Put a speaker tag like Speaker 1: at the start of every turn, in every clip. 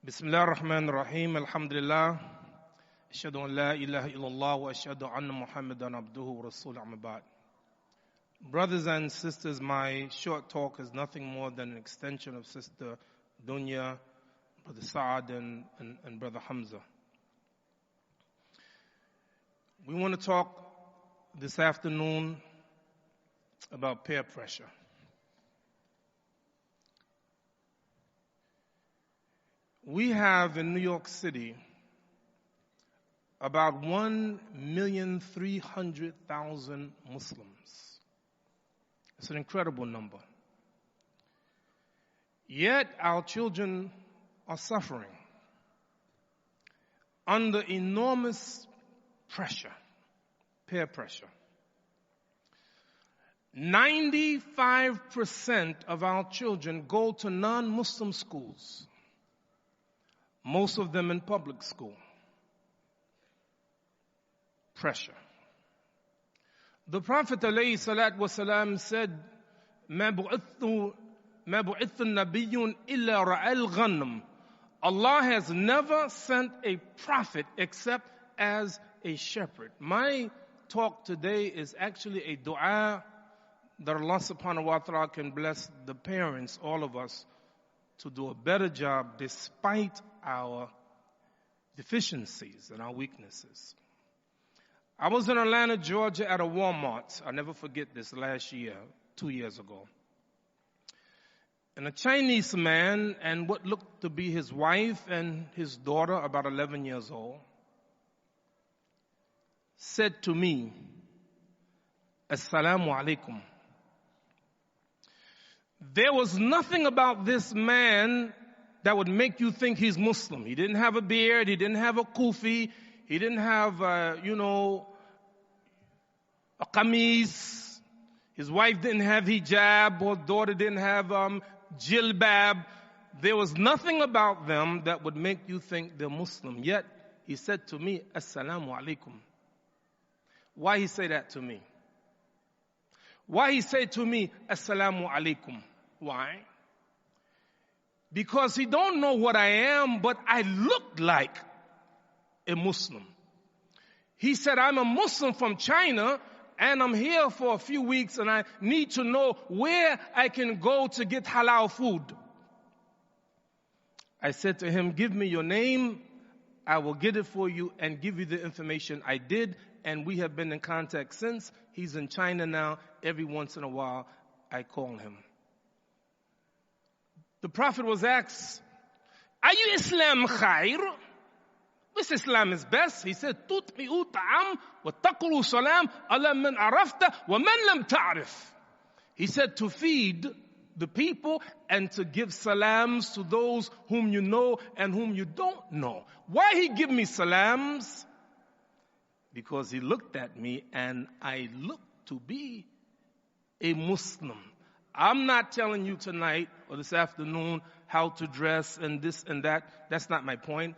Speaker 1: Bismillah ar-Rahman ar-Rahim, alhamdulillah, ashhadu an la ilaha illallah wa ashhadu anna Muhammadan abduhu wa rasuluhu amma ba'd. Brothers and sisters, my short talk is nothing more than an extension of Sister Dunya, Brother Saad, and Brother Hamza. We want to talk this afternoon about peer pressure. We have in New York City about 1,300,000 Muslims. It's an incredible number. Yet our children are suffering under enormous pressure, peer pressure. 95% of our children go to non-Muslim schools. Most of them in public school. Pressure. The Prophet ﷺ said, مَا بُعِثُّ النَّبِيٌّ إِلَّا رَعَى الْغَنَمِ. Allah has never sent a prophet except as a shepherd. My talk today is actually a dua that Allah subhanahu wa ta'ala can bless the parents, all of us, to do a better job despite our deficiencies and our weaknesses. I was in Atlanta, Georgia at a Walmart. I'll never forget this, last year, 2 years ago. And a Chinese man and what looked to be his wife and his daughter, about 11 years old, said to me, Assalamu alaikum. There was nothing about this man that would make you think he's Muslim. He didn't have a beard. He didn't have a kufi. He didn't have, a qamis. His wife didn't have hijab, or daughter didn't have jilbab. There was nothing about them that would make you think they're Muslim. Yet, he said to me, Assalamu alaikum. Why he say that to me? Why he say to me, Assalamu alaikum? Why? Because he don't know what I am, but I look like a Muslim. He said, I'm a Muslim from China, and I'm here for a few weeks, and I need to know where I can go to get halal food. I said to him, give me your name, I will get it for you and give you the information. I did, and we have been in contact since. He's in China now. Every once in a while, I call him. The Prophet was asked, Ayu Islam khair? Which Islam is best? He said, Tutmi'u ta'am wa taqru salam ala man arafta wa man lam ta'rif. He said to feed the people and to give salams to those whom you know and whom you don't know. Why he give me salams? Because he looked at me and I looked to be a Muslim. I'm not telling you tonight or this afternoon how to dress and this and that. That's not my point.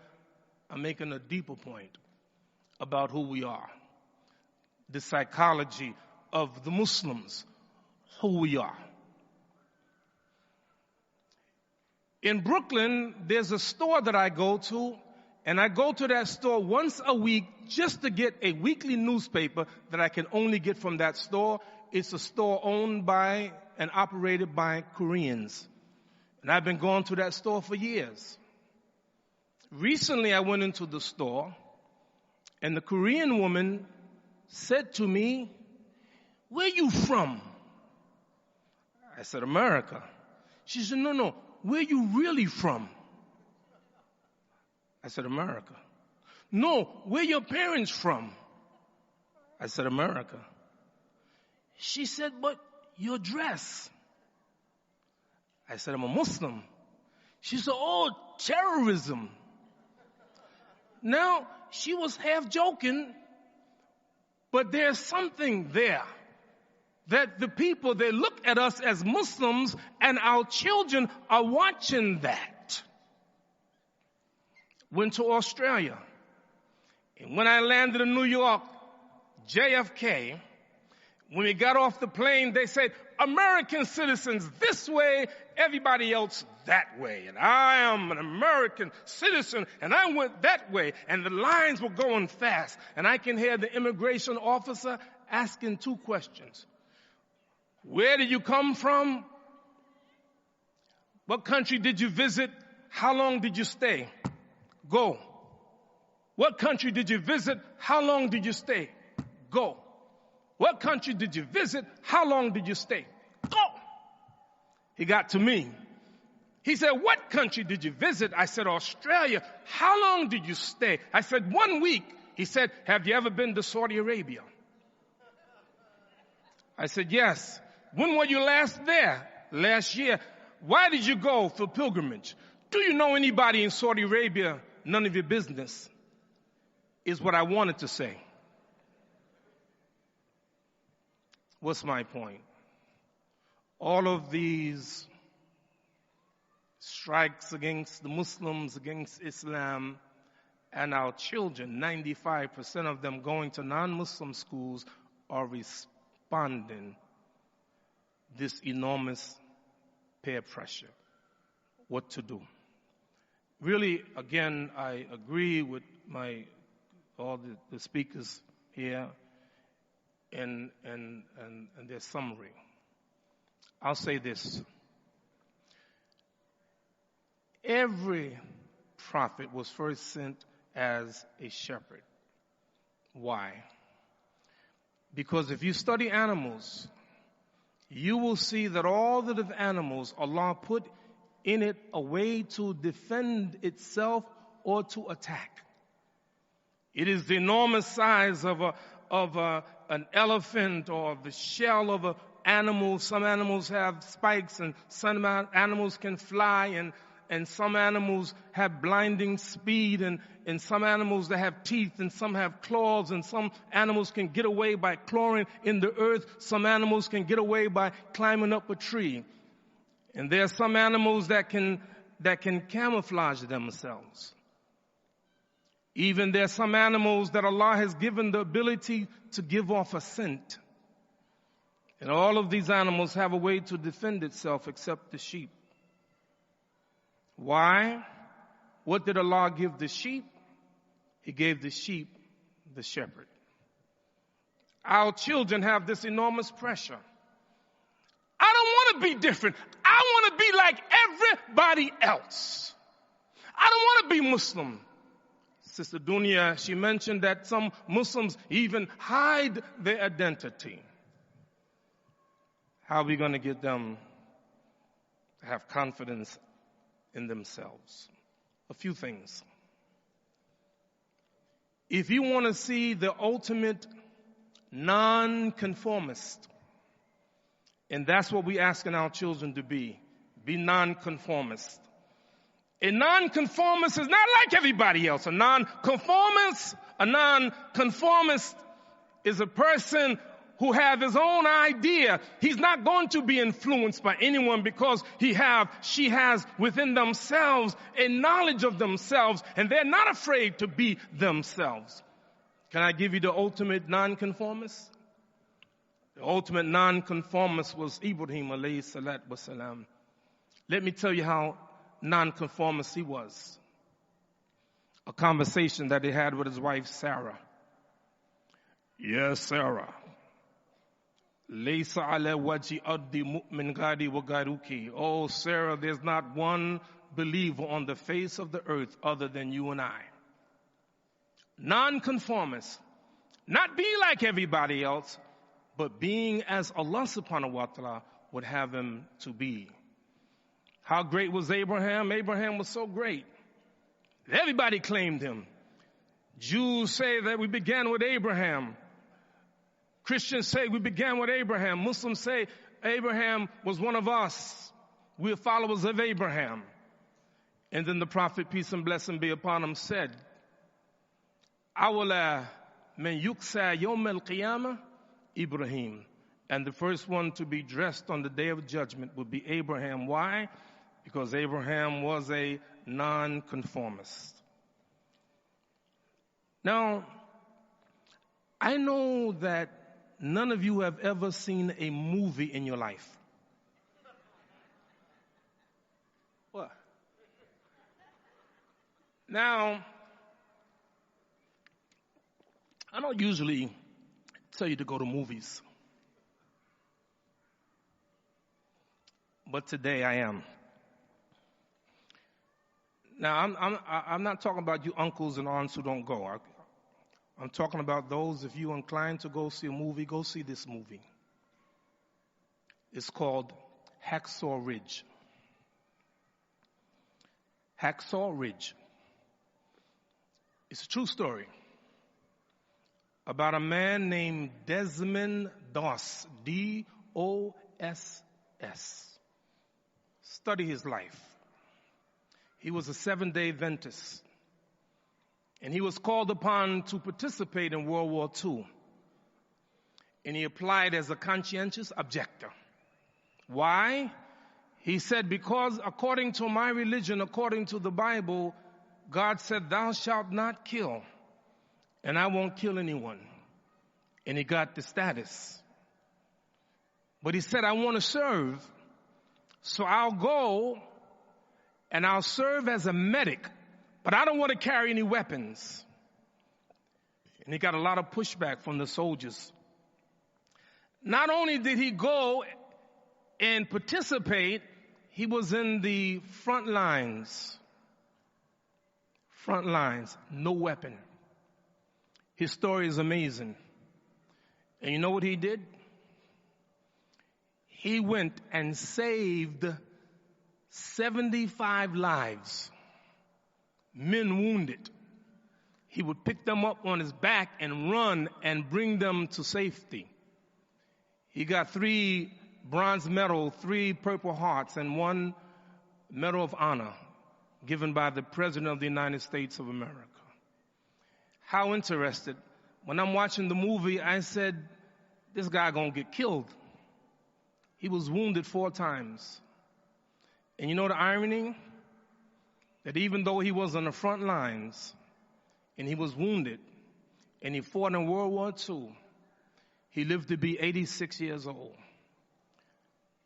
Speaker 1: I'm making a deeper point about who we are. The psychology of the Muslims, who we are. In Brooklyn, there's a store that I go to, and I go to that store once a week just to get a weekly newspaper that I can only get from that store. It's a store owned by and operated by Koreans. And I've been going to that store for years. Recently, I went into the store, and the Korean woman said to me, where you from? I said, America. She said, no, where you really from? I said, America. No, where your parents from? I said, America. She said, but your dress. I said, I'm a Muslim. She said, oh, terrorism. Now, she was half joking, but there's something there that the people, they look at us as Muslims, and our children are watching that. Went to Australia. And when I landed in New York, JFK, when we got off the plane, they said, American citizens this way, everybody else that way. And I am an American citizen, and I went that way. And the lines were going fast. And I can hear the immigration officer asking two questions. Where did you come from? What country did you visit? How long did you stay? Go. What country did you visit? How long did you stay? Go. What country did you visit? How long did you stay? Go. He got to me. He said, what country did you visit? I said, Australia. How long did you stay? I said, 1 week. He said, have you ever been to Saudi Arabia? I said, yes. When were you last there? Last year. Why did you go for pilgrimage? Do you know anybody in Saudi Arabia? None of your business, is what I wanted to say. What's my point? All of these strikes against the Muslims, against Islam, and our children, 95% of them going to non-Muslim schools, are responding this enormous peer pressure. What to do? Really, again, I agree with all the speakers here in their summary. I'll say this. Every prophet was first sent as a shepherd. Why? Because if you study animals, you will see that all the animals Allah put in it a way to defend itself or to attack. It is the enormous size of an elephant or the shell of an animal. Some animals have spikes, and some animals can fly, and some animals have blinding speed, and some animals that have teeth, and some have claws, and some animals can get away by clawing in the earth. Some animals can get away by climbing up a tree. And there are some animals that can camouflage themselves. Even there are some animals that Allah has given the ability to give off a scent. And all of these animals have a way to defend itself except the sheep. Why? What did Allah give the sheep? He gave the sheep the shepherd. Our children have this enormous pressure. I don't want to be different. I want to be like everybody else. I don't want to be Muslim. Sister Dunya, she mentioned that some Muslims even hide their identity. How are we going to get them to have confidence in themselves? A few things. If you want to see the ultimate non-conformist, and that's what we're asking our children to be non-conformist. A non-conformist is not like everybody else. A non-conformist is a person who have his own idea. He's not going to be influenced by anyone because she has within themselves a knowledge of themselves, and they're not afraid to be themselves. Can I give you the ultimate non-conformist? The ultimate non-conformist was Ibrahim alayhi salatu wasalam. Let me tell you how non-conformist he was. A conversation that he had with his wife Sarah. Yes, Sarah. Laysa ala waji addi mu'min gadi wa garuki. Oh, Sarah, there's not one believer on the face of the earth other than you and I. Non-conformist. Not being like everybody else, but being as Allah subhanahu wa ta'ala would have him to be. How great was Abraham? Abraham was so great. Everybody claimed him. Jews say that we began with Abraham. Christians say we began with Abraham. Muslims say Abraham was one of us. We are followers of Abraham. And then the Prophet, peace and blessing be upon him, said, Awala men yuksa yawm al-qiyamah, Ibrahim. And the first one to be dressed on the day of judgment would be Abraham. Why? Because Abraham was a non-conformist. Now, I know that none of you have ever seen a movie in your life. What? Now, I don't usually tell you to go to movies, but today I am. Now, I'm not talking about you uncles and aunts who don't go. I'm talking about those, if you're inclined to go see a movie, go see this movie. It's called Hacksaw Ridge. Hacksaw Ridge. It's a true story about a man named Desmond Doss, D-O-S-S. Study his life. He was a Seventh-day Adventist, and he was called upon to participate in World War II, and he applied as a conscientious objector. Why? He said, because according to my religion, according to the Bible, God said, thou shalt not kill, and I won't kill anyone. And he got the status. But he said, I want to serve, so I'll go and I'll serve as a medic, but I don't want to carry any weapons. And he got a lot of pushback from the soldiers. Not only did he go and participate, he was in the front lines. Front lines, no weapon. His story is amazing. And you know what he did? He went and saved 75 lives, men wounded. He would pick them up on his back and run and bring them to safety. He got 3 bronze medals, 3 Purple Hearts, and 1 Medal of Honor given by the President of the United States of America. How interested. When I'm watching the movie, I said, this guy gonna get killed. He was wounded 4 times. And you know the irony? That even though he was on the front lines and he was wounded and he fought in World War II, he lived to be 86 years old.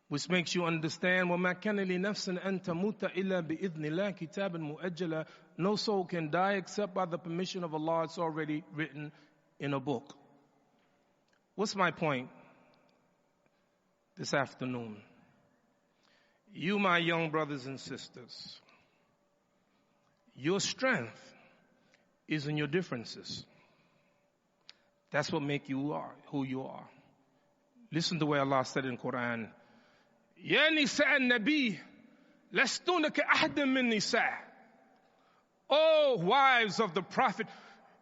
Speaker 1: Which makes you understand, وَمَا كَانَ لِنَفْسٍ أَن تَمُوتَ إِلَّا بِإِذْنِ اللَّهِ كِتَابًا مُؤَجَّلًا. No soul can die except by the permission of Allah. It's already written in a book. What's my point this afternoon? You, my young brothers and sisters, your strength is in your differences. That's what makes you who you are. Listen to where Allah said in Quran, Ya nisa an-nabi, lastuna ka ahadin min nisa. Oh, wives of the Prophet,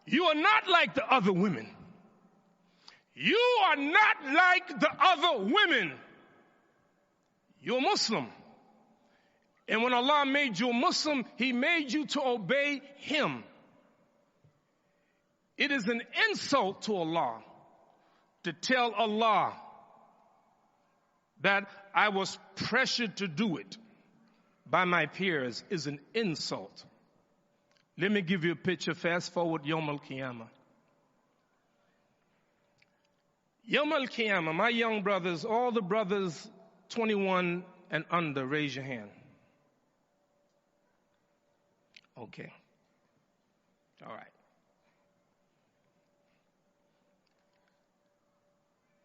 Speaker 1: you are not like the other women. You are not like the other women. You're Muslim. And when Allah made you a Muslim, He made you to obey Him. It is an insult to Allah to tell Allah that I was pressured to do it by my peers is an insult. Let me give you a picture. Fast forward Yawm al-Qiyamah. Yawm al-Qiyamah, my young brothers, all the brothers 21 and under, raise your hand. Okay. All right.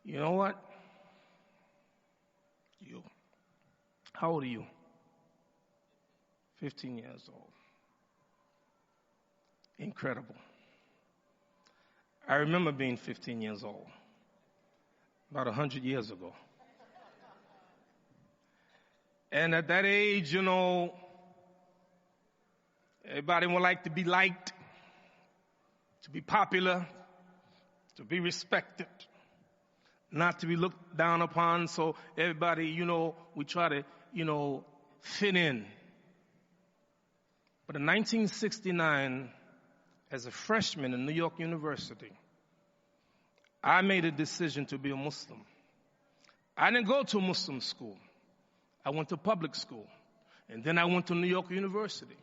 Speaker 1: You know what? You. How old are you? 15 years old. Incredible. I remember being 15 years old, about 100 years ago. And at that age, you know, everybody would like to be liked, to be popular, to be respected, not to be looked down upon. So everybody, you know, we try to, you know, fit in. But in 1969, as a freshman in New York University, I made a decision to be a Muslim. I didn't go to a Muslim school. I went to public school. And then I went to New York University.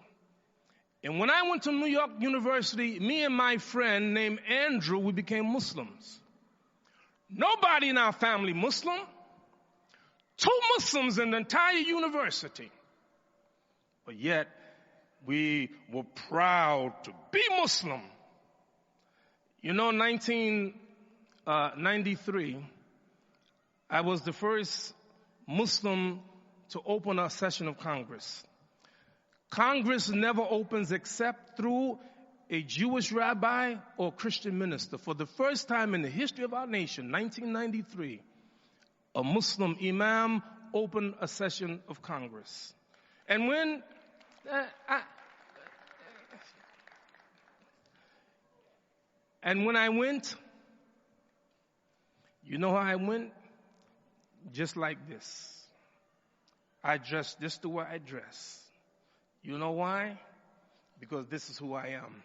Speaker 1: And when I went to New York University, me and my friend named Andrew, we became Muslims. Nobody in our family Muslim. 2 Muslims in the entire university. But yet, we were proud to be Muslim. You know, 1993, I was the first Muslim to open a session of Congress. Congress never opens except through a Jewish rabbi or Christian minister. For the first time in the history of our nation, 1993, a Muslim imam opened a session of Congress. And when I went, you know how I went? Just like this. I dressed just the way I dress. You know why? Because this is who I am.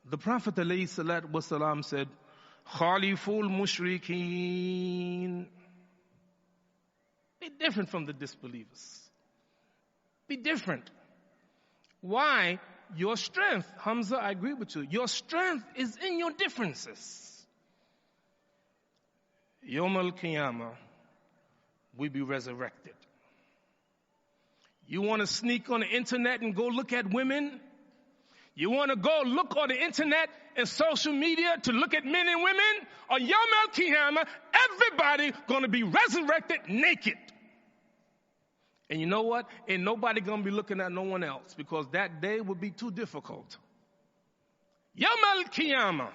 Speaker 1: The Prophet ﷺ said, Khaliful mushrikeen. Be different from the disbelievers. Be different. Why? Your strength. Hamza, I agree with you. Your strength is in your differences. Yawm al-Qiyamah, we be resurrected. You want to sneak on the internet and go look at women? You want to go look on the internet and social media to look at men and women? On Yawm al-Qiyamah, everybody going to be resurrected naked. And you know what? Ain't nobody going to be looking at no one else because that day would be too difficult. Yawm al-Qiyamah.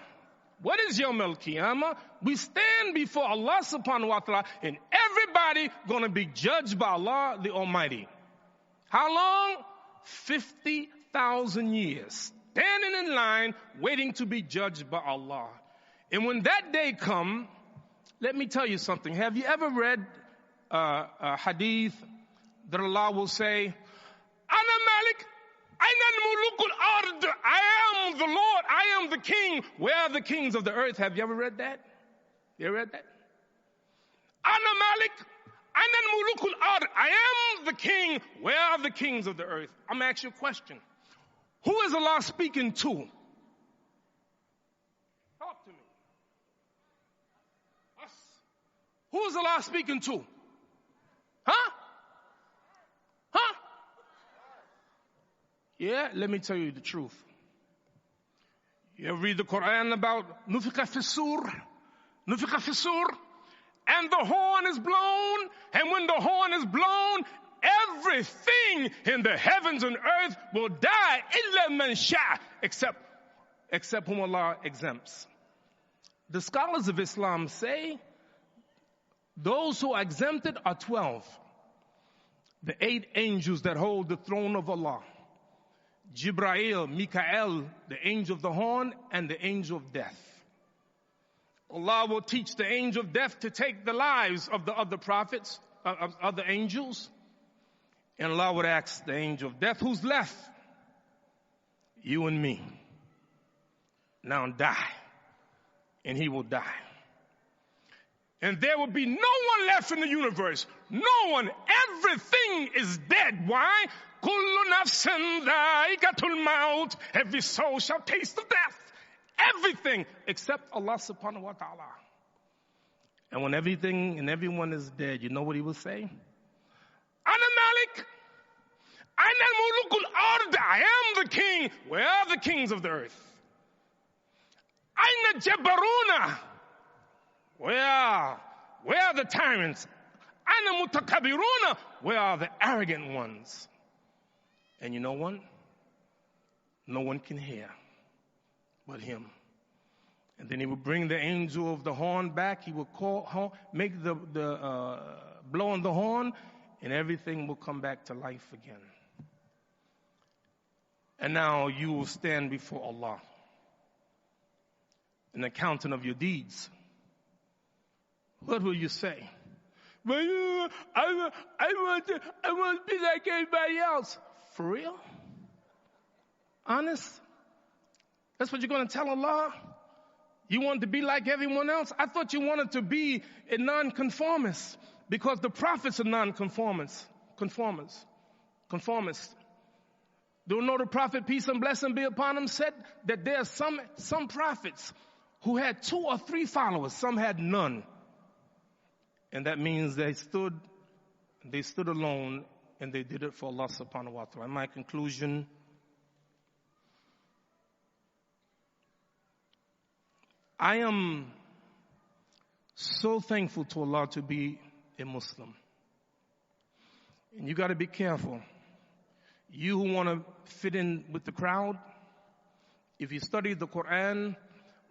Speaker 1: What is Yawm al-Qiyamah? We stand before Allah subhanahu wa ta'ala and everybody going to be judged by Allah the Almighty. How long? 50,000 years. Standing in line, waiting to be judged by Allah. And when that day come, let me tell you something. Have you ever read a hadith that Allah will say, Ana Malik, Aina al-mulukul ard. I am the Lord, I am the King. Where are the kings of the earth? Have you ever read that? You ever read that? Ana Malik, Aina al-mulukul ard. I am the King. Where are the kings of the earth? I'm going to ask you a question. Who is Allah speaking to? Talk to me. Us. Who is Allah speaking to? Huh? Huh? Yeah, let me tell you the truth. You ever read the Quran about Nufiqa fi sur? Nufiqa fi sur? And the horn is blown. And when the horn is blown, everything in the heavens and earth will die, illa man sha, except whom Allah exempts. The scholars of Islam say those who are exempted are 12. The 8 angels that hold the throne of Allah. Jibreel, Mikael, the angel of the horn, and the angel of death. Allah will teach the angel of death to take the lives of the other prophets, of other angels. And Allah would ask the angel of death, who's left? You and me. Now die. And he will die. And there will be no one left in the universe. No one. Everything is dead. Why? Kullu nafsin dha'iqatul maut. Every soul shall taste of death. Everything except Allah subhanahu wa ta'ala. And when everything and everyone is dead, you know what he will say? Ana Malik. Ana al-mulukul ard. I am the king. Where are the kings of the earth? Aina jabbaruna. Where are the tyrants? Aina mutakabiruna. Where are the arrogant ones? And you know what? No one can hear but him. And then he will bring the angel of the horn back. He will make the blow on the horn, and everything will come back to life again. And now you will stand before Allah, an accountant of your deeds. What will you say? Well, I want to be like everybody else. For real? Honest? That's what you're going to tell Allah? You want to be like everyone else? I thought you wanted to be a nonconformist because the prophets are nonconformists. Conformists. Do you know the prophet, peace and blessing be upon him, said that there are some prophets who had 2 or 3 followers. Some had none. And that means they stood alone, and they did it for Allah subhanahu wa ta'ala. In my conclusion, I am so thankful to Allah to be a Muslim. And you got to be careful. You who want to fit in with the crowd, if you study the Quran,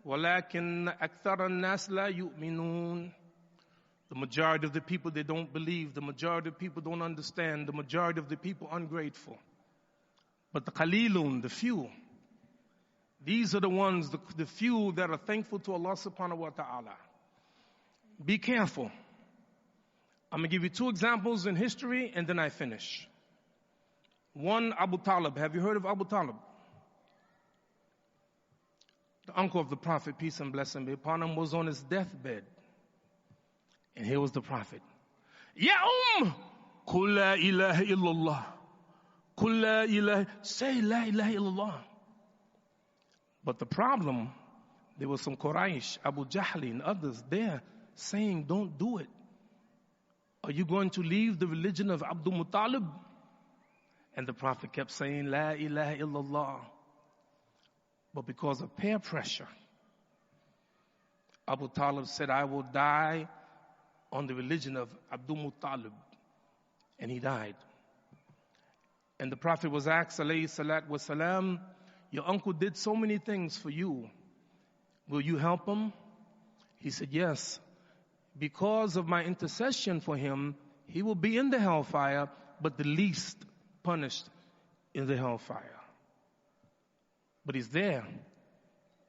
Speaker 1: وَلَكِنَّ أَكْثَرَ النَّاسِ لَا يُؤْمِنُونَ. The majority of the people, they don't believe. The majority of the people don't understand. The majority of the people ungrateful. But the qalilun, the few, these are the ones, the few that are thankful to Allah subhanahu wa ta'ala. Be careful. I'm going to give you two examples in history and then I finish. One, Abu Talib. Have you heard of Abu Talib? The uncle of the Prophet, peace and blessing be upon him, was on his deathbed. And here was the Prophet. Ya Qul la ilaha illallah. Qul la ilaha. Say la ilaha illallah. But the problem, there was some Quraysh, Abu Jahl and others there saying, don't do it. Are you going to leave the religion of Abdul Muttalib? And the Prophet kept saying, La ilaha illallah. But because of peer pressure, Abu Talib said, I will die on the religion of Abdul Muttalib. And he died. And the Prophet was asked, alayhi salatu wasalam, your uncle did so many things for you. Will you help him? He said, yes. Because of my intercession for him, he will be in the hellfire, but the least punished in the hellfire. But he's there.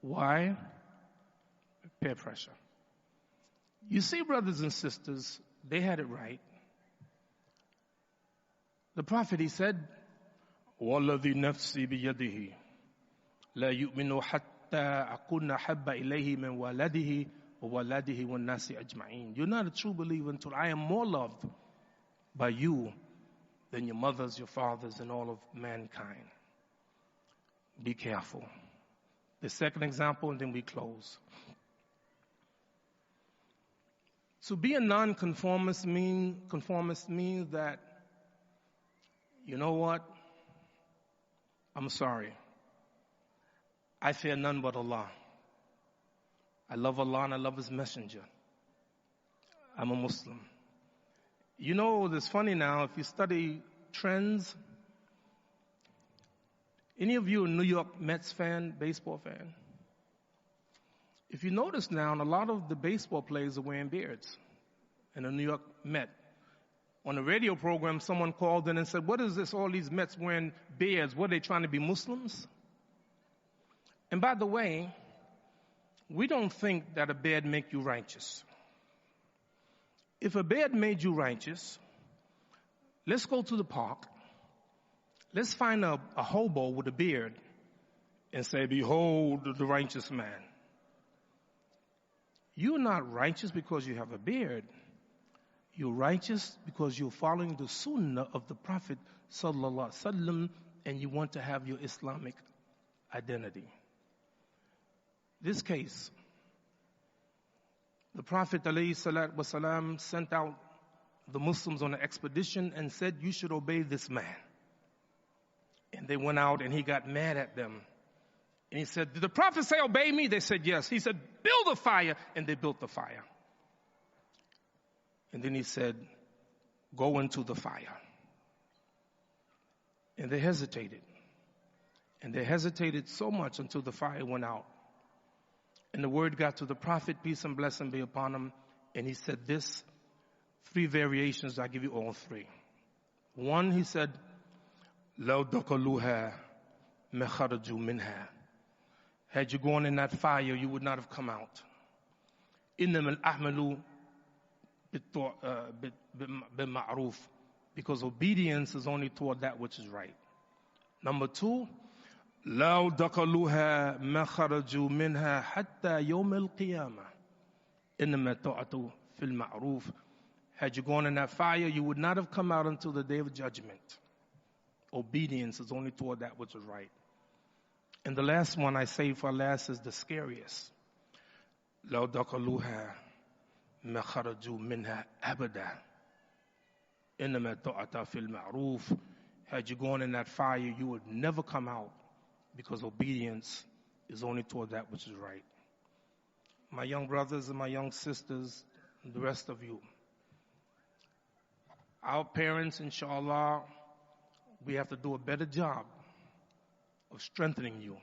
Speaker 1: Why? Peer pressure. You see, brothers and sisters, they had it right. The Prophet, he said, وَالَّذِي نَفْسِي بِيَدِهِ لَا يُؤْمِنُ حَتَّى أَكُونَ حَبَّ إِلَيْهِ مِنْ وَلَدِهِ وَوَلَدِهِ وَالنَّاسِ أَجْمَعِينَ. You're not a true believer until I am more loved by you than your mothers, your fathers, and all of mankind. Be careful. The second example, and then we close. To be a non-conformist means that, you know what? I'm sorry. I fear none but Allah. I love Allah and I love His messenger. I'm a Muslim. You know, it's funny now, if you study trends, any of you a New York Mets fan, baseball fan? If you notice now, a lot of the baseball players are wearing beards in a New York Met. On a radio program, someone called in and said, what is this, all these Mets wearing beards? What, are they trying to be Muslims? And by the way, we don't think that a beard make you righteous. If a beard made you righteous, let's go to the park. Let's find a hobo with a beard and say, behold the righteous man. You're not righteous because you have a beard. You're righteous because you're following the sunnah of the Prophet sallallahu alaihi wasallam, and you want to have your Islamic identity. This case, the Prophet alayhi salatu wasalam sent out the Muslims on an expedition and said, you should obey this man. And they went out and he got mad at them. And he said, did the Prophet say obey me? They said yes. He said, build a fire. And they built the fire. And then he said, go into the fire. And they hesitated. And they hesitated so much until the fire went out. And the word got to the Prophet, peace and blessing be upon him. And he said this, 3 variations, I'll give you all 3. One, he said, لَوْ دَخَلُوهَا مَخَرَجُوا مِنْهَا. Had you gone in that fire, you would not have come out. إِنَّمَا الْأَعْمَلُ بِالْمَعْرُوفِ. Because obedience is only toward that which is right. Number 2, لَوْ دَخَلُوهَا مَخَرَجُوا مِنْهَا حَتَّى يَوْمَ الْقِيَامَةِ إِنَّمَا تَعْتُوا فِي الْمَعْرُوفِ. Had you gone in that fire, you would not have come out until the day of judgment. Obedience is only toward that which is right. And the last one I say for last is the scariest. لَوْ دَخَلُوهَا ما خرجوا منها أبدا إنما طاعة في المعروف. Had you gone in that fire, you would never come out, because obedience is only toward that which is right. My young brothers and my young sisters, and the rest of you, our parents, inshallah, we have to do a better job of strengthening you.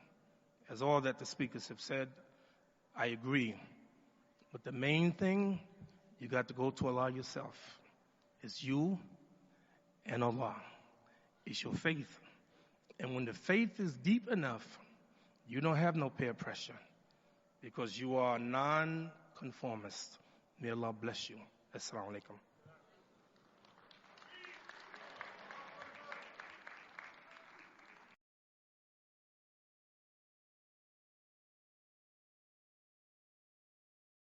Speaker 1: As all that the speakers have said, I agree. But the main thing, you got to go to Allah yourself. It's you and Allah. It's your faith. And when the faith is deep enough, you don't have no peer pressure, because you are non-conformist. May Allah bless you. Assalamu alaikum.